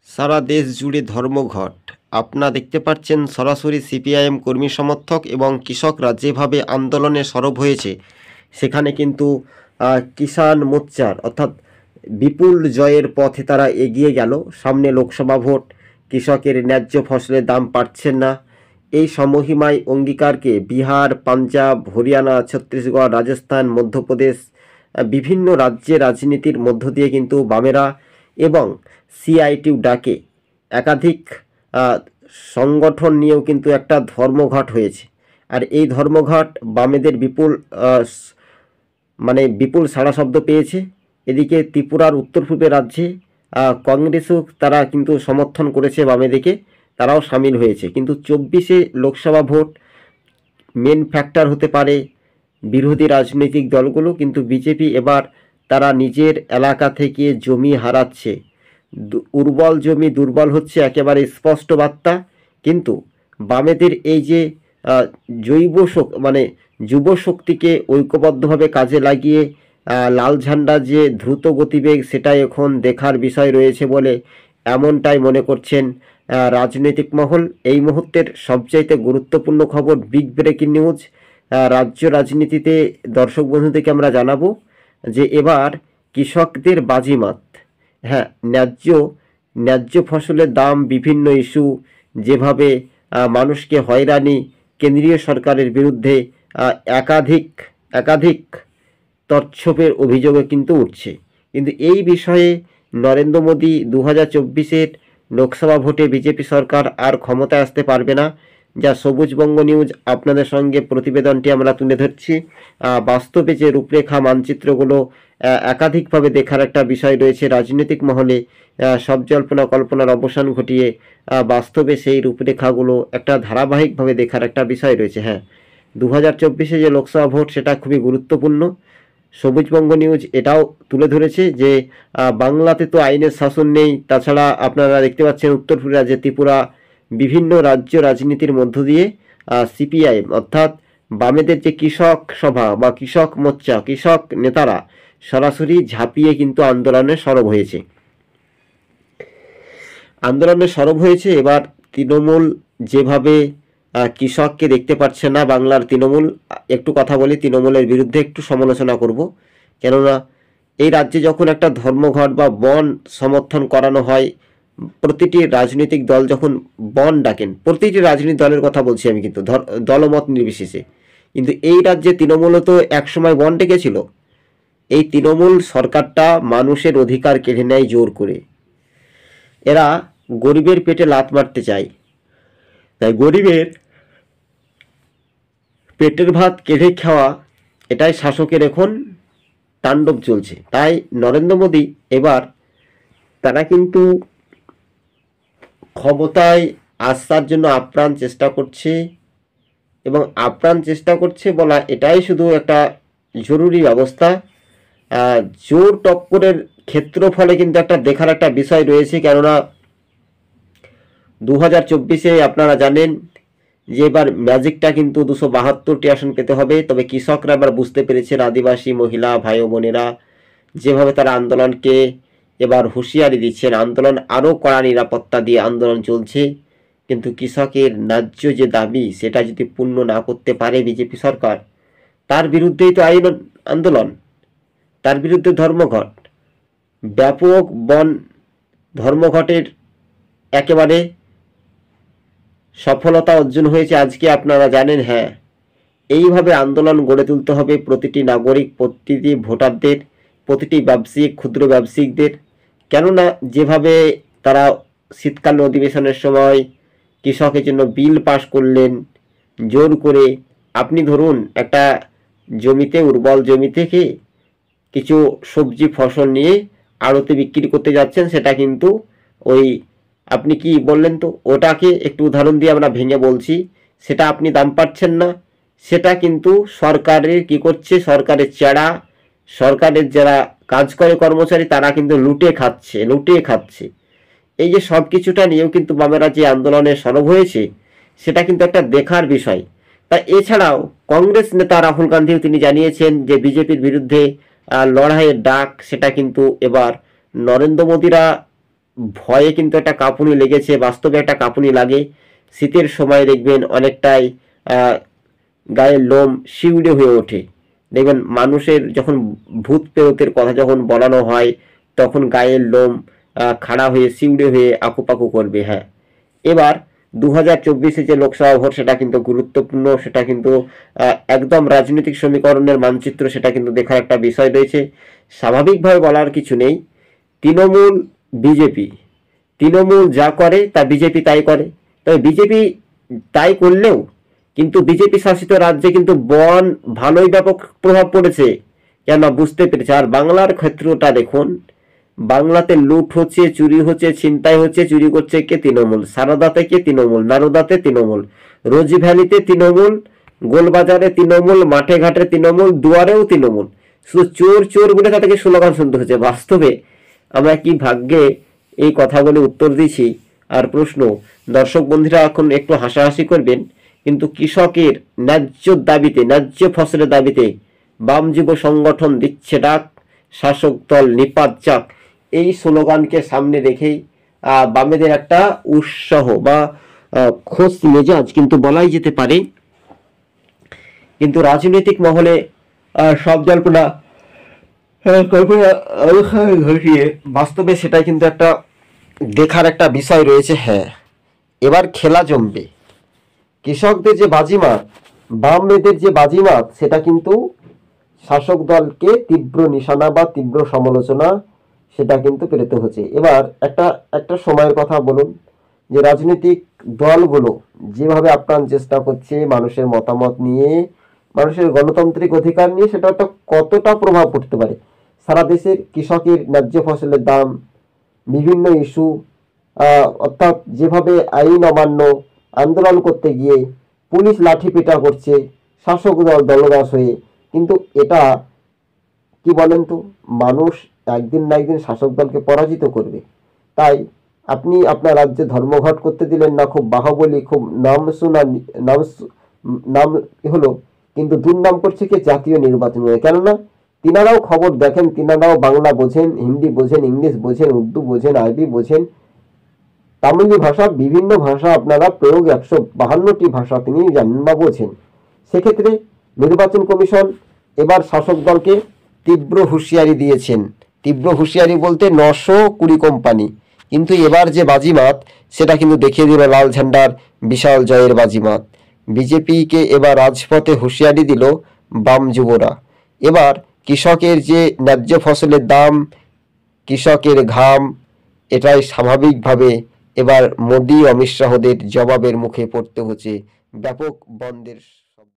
সারা দেশ জুড়ে ধর্মঘট। আপনারা দেখতে পাচ্ছেন সরাসরি সিপিআইএম কর্মী সমর্থক এবং কৃষকরা যেভাবে আন্দোলনে সরব হয়েছে, সেখানে কিন্তু কিষাণ মোর্চার অর্থাৎ বিপুল জয়ের পথে তারা এগিয়ে গেল। সামনে লোকসভা ভোট, কৃষকের ন্যায্য ফসলের দাম পাচ্ছেন না। এই সমহিমায় অঙ্গীকারকে বিহার, পাঞ্জাব, হরিয়ানা, ছত্তিশগড়, রাজস্থান, মধ্যপ্রদেশ বিভিন্ন রাজ্যে রাজনীতির মধ্য দিয়ে কিন্তু বামেরা এবং সিআইটিউ ডাকে একাধিক সংগঠন নিয়েও কিন্তু একটা ধর্মঘট হয়েছে। আর এই ধর্মঘট বামেদের বিপুল সাড়া শব্দ পেয়েছে। এদিকে ত্রিপুরার উত্তর পূর্বের রাজ্যে কংগ্রেসও তারা কিন্তু সমর্থন করেছে বামেদেরকে, তারাও সামিল হয়েছে। কিন্তু 24-এ লোকসভা ভোট মেন ফ্যাক্টর হতে পারে বিরোধী রাজনৈতিক দলগুলো, কিন্তু বিজেপি এবার তারা নিজের এলাকা থেকে জমি হারাচ্ছে। উর্বর জমি দুর্বল হচ্ছে, একেবারে স্পষ্ট বার্তা। কিন্তু বামেদের এই যে যুব শক্তিকে ঐক্যবদ্ধভাবে কাজে লাগিয়ে লাল ঝান্ডা যে দ্রুত গতিবেগ, সেটাই এখন দেখার বিষয় রয়েছে বলে এমনটাই মনে করছেন রাজনৈতিক মহল। এই মুহূর্তের সবচাইতে গুরুত্বপূর্ণ খবর, বিগ ব্রেকিং নিউজ রাজ্য রাজনীতিতে দর্শক বন্ধুদেরকে আমরা জানাবো যে এবার কৃষকদের বাজিমাত। হ্যাঁ, ন্যায্য ফসলের দাম, বিভিন্ন ইস্যু, যেভাবে মানুষকে হয়রানি, কেন্দ্রীয় সরকারের বিরুদ্ধে একাধিক তৎসবের অভিযোগে কিন্তু উঠছে। কিন্তু এই বিষয়ে নরেন্দ্র মোদী 2024-এর লোকসভা ভোটে বিজেপি সরকার আর ক্ষমতায় আসতে পারবে না, যা সবুজবঙ্গ নিউজ আপনাদের সঙ্গে প্রতিবেদনটি আমরা তুলে ধরছি। বাস্তবে যে রূপরেখা মানচিত্রগুলো একাধিকভাবে দেখার একটা বিষয় রয়েছে রাজনৈতিক মহলে, সব জল্পনা কল্পনার অবসান ঘটিয়ে বাস্তবে সেই রূপরেখাগুলো একটা ধারাবাহিকভাবে দেখার একটা বিষয় রয়েছে। হ্যাঁ, 2024-এ যে লোকসভা ভোট, সেটা খুবই গুরুত্বপূর্ণ। সবুজবঙ্গ নিউজ এটাও তুলে ধরেছে যে বাংলাতে তো আইনের শাসন নেই। তাছাড়া আপনারা দেখতে পাচ্ছেন উত্তরপূর্ব রাজ্যে ত্রিপুরা, বিভিন্ন রাজ্য রাজনীতির মধ্য দিয়ে সিপিআইএম অর্থাৎ বামেদের যে কৃষক সভা বা কৃষক মোর্চা, কৃষক নেতারা সরাসরি ঝাঁপিয়ে কিন্তু আন্দোলনে সরব হয়েছে। এবার তৃণমূল যেভাবে কৃষককে দেখতে পাচ্ছে না, বাংলার তৃণমূল, একটু কথা বলি, তৃণমূলের বিরুদ্ধে একটু সমালোচনা করব। কেননা এই রাজ্যে যখন একটা ধর্মঘট বা বন সমর্থন করানো হয়, প্রতিটি রাজনৈতিক দল যখন বন ডাকেন, প্রতিটি রাজনৈতিক দলের কথা বলছি আমি, কিন্তু দলমত নির্বিশেষে, কিন্তু এই রাজ্যে তৃণমূলও তো একসময় বন ডেকেছিল। এই তৃণমূল সরকারটা মানুষের অধিকার কেড়ে নেয় জোর করে। এরা গরিবের পেটে লাথ মারতে চায়, তাই গরিবের পেটের ভাত কেড়ে খাওয়া, এটাই শাসকের এখন তাণ্ডব চলছে। তাই নরেন্দ্র মোদী এবার তারা কিন্তু ক্ষমতায় আসার জন্য আপ্রাণ চেষ্টা করছে, এবং আপ্রাণ চেষ্টা করছে বলা এটাই শুধু একটা জরুরি ব্যবস্থা। জোর টক্করের ক্ষেত্রফলে কিন্তু একটা দেখার একটা বিষয় রয়েছে। কেননা 2024-এ আপনারা জানেন যে এবার ম্যাজিকটা কিন্তু 272টি আসন পেতে হবে। তবে কৃষকরা এবার বুঝতে পেরেছেন, আদিবাসী মহিলা ভাই ও বোনেরা যেভাবে তারা আন্দোলনকে এবার হুঁশিয়ারি দিচ্ছেন, আন্দোলন আরও কড়া নিরাপত্তা দিয়ে আন্দোলন চলছে। কিন্তু কৃষকের ন্যায্য যে দাবি, সেটা যদি পূর্ণ না করতে পারে বিজেপি সরকার, তার বিরুদ্ধেই তো আন্দোলন, তার বিরুদ্ধে ধর্মঘট, ব্যাপক বন ধর্মঘটের একেবারে সফলতা অর্জন হয়েছে আজকে আপনারা জানেন। হ্যাঁ, এইভাবে আন্দোলন গড়ে তুলতে হবে প্রতিটি নাগরিক, প্রতিটি ভোটারদের, প্রতিটি ব্যবসায়িক, ক্ষুদ্র ব্যবসায়িকদের। কেননা যেভাবে তারা শীতকালীন অধিবেশনের সময় কৃষকের জন্য বিল পাশ করলেন জোর করে, আপনি ধরুন একটা জমিতে, উর্বর জমি থেকে কিছু সবজি ফসল নিয়ে আড়তে বিক্রি করতে যাচ্ছেন, সেটা কিন্তু ওই আপনি কি বললেন তো, ওটাকে একটু উদাহরণ দিয়ে আমরা ভেঙে বলছি, সেটা আপনি দাম পাচ্ছেন না, সেটা কিন্তু সরকারের কি করছে, সরকারের চেড়া, সরকারের যারা কাজ করে কর্মচারী, তারা কিন্তু লুটে খাচ্ছে। এই যে সব কিছুটা নিয়েও কিন্তু বামেরা যে আন্দোলনে সরব হয়েছে, সেটা কিন্তু একটা দেখার বিষয়। তাই এছাড়াও কংগ্রেস নেতা রাহুল গান্ধীও তিনি জানিয়েছেন যে বিজেপির বিরুদ্ধে লড়াইয়ের ডাক, সেটা কিন্তু এবার নরেন্দ্র মোদীরা ভয়ে কিন্তু একটা কাঁপুনি লেগেছে, বাস্তবে একটা কাঁপুনি লাগে। শীতের সময় দেখবেন অনেকটাই গায়ের লোম শিউরে হয়ে ওঠে। দেখবেন মানুষের যখন ভূত প্রেতের কথা যখন বলানো হয় তখন গায়ের লোম খাড়া হয়ে শিউরে হয়ে আকুপাকু করবে। হ্যাঁ, এবার 2024 যে লোকসভা ভোট সেটা কিন্তু গুরুত্বপূর্ণ, সেটা কিন্তু একদম রাজনৈতিক সমীকরণের মানচিত্র, সেটা কিন্তু দেখার একটা বিষয় রয়েছে। স্বাভাবিকভাবে বলার কিছু নেই, তৃণমূল বিজেপি, তৃণমূল যা করে তা বিজেপি তাই করে। তবে বিজেপি তাই করলেও কিন্তু বিজেপি শাসিত রাজ্যে কিন্তু বন ভালোই ব্যাপক প্রভাব পড়েছে, কেন বুঝতে পেরেছে। আর বাংলার ক্ষেত্রটা দেখুন, বাংলাতে লুট হচ্ছে, চুরি হচ্ছে, ছিনতাই হচ্ছে, চুরি করছে কে? তৃণমূল। সারদাতে কে? তৃণমূল। নারদাতে তৃণমূল, রোজ ভ্যালিতে তৃণমূল, গোলবাজারে তৃণমূল, মাঠে ঘাটে তৃণমূল, দুয়ারেও তৃণমূল। শুধু চোর চোর বলে তাদেরকে স্লোগান শুনতে হচ্ছে। বাস্তবে আমরা কি ভাগ্যে এই কথাগুলি উত্তর দিচ্ছি? আর প্রশ্ন, দর্শক বন্ধুরা এখন একটু হাসাহাসি করবেন, কিন্তু কৃষকের ন্যায্য দাবিতে, ন্যায্য ফসলের দাবিতে বাম যুব সংগঠন দিচ্ছে ডাক, শাসক দল নিপাত যাক, এই স্লোগানকে সামনে রেখেই বামেদের একটা উৎসাহ বা খোঁজ মেজাজ কিন্তু বলাই যেতে পারে। কিন্তু রাজনৈতিক মহলে সব জল্পনা ঘটিয়ে বাস্তবে সেটাই কিন্তু একটা দেখার একটা বিষয় রয়েছে। হ্যাঁ, এবার খেলা জমবে। কৃষকদের যে বাজিমাত, বামেদের যে বাজিমাত, সেটা কিন্তু শাসক দলকে তীব্র নিশানা বা তীব্র সমালোচনা সেটা কিন্তু পেতে হচ্ছে। এবার একটা একটা সময়ের কথা বলুন, যে রাজনৈতিক দলগুলো যেভাবে আপ্রাণ চেষ্টা করছে মানুষের মতামত নিয়ে, মানুষের গণতান্ত্রিক অধিকার নিয়ে, সেটা তো কতটা প্রভাব পড়তে পারে। সারা দেশের কৃষকের ন্যায্য ফসলের দাম, বিভিন্ন ইস্যু, অর্থাৎ যেভাবে আইন অমান্য, আন্দোলন করতে গিয়ে পুলিশ লাঠি পেটা করছে শাসক দল দলদাস হয়ে, কিন্তু এটা কি বলেন তো, মানুষ একদিন না একদিন শাসক দলকে পরাজিত করবে। তাই আপনি আপনার রাজ্যে ধর্মঘট করতে দিলেন না, খুব বাহুবলী, খুব নাম শোনা নাম হলো, কিন্তু দুর্নাম করছে কি জাতীয় নির্বাচন। কেননা তিনারাও খবর দেখেন, তিনারাও বাংলা বোঝেন, হিন্দি বোঝেন, ইংলিশ বোঝেন, উর্দু বোঝেন, আরবি বোঝেন, তামিলি ভাষা, বিভিন্ন ভাষা আপনারা প্রয়োগ 152টি ভাষা তিনি জানেন বা বোঝেন। সেক্ষেত্রে নির্বাচন কমিশন এবার শাসক দলকে তীব্র হুঁশিয়ারি দিয়েছেন। তীব্র হুঁশিয়ারি বলতে 920 কোম্পানি, কিন্তু এবার যে বাজিমাত সেটা কিন্তু দেখিয়ে দিল লাল ঝান্ডার বিশাল জয়ের বাজিমাত। বিজেপিকে এবার রাজপথে হুঁশিয়ারি দিল বাম যুবরা। এবার কৃষকের যে ন্যায্য ফসলের দাম, কৃষকের ঘাম, এটাই স্বাভাবিকভাবে এবার মোদি অমিত শাহদের জবাবের মুখে পড়তে হচ্ছে ব্যাপক বন্ধের।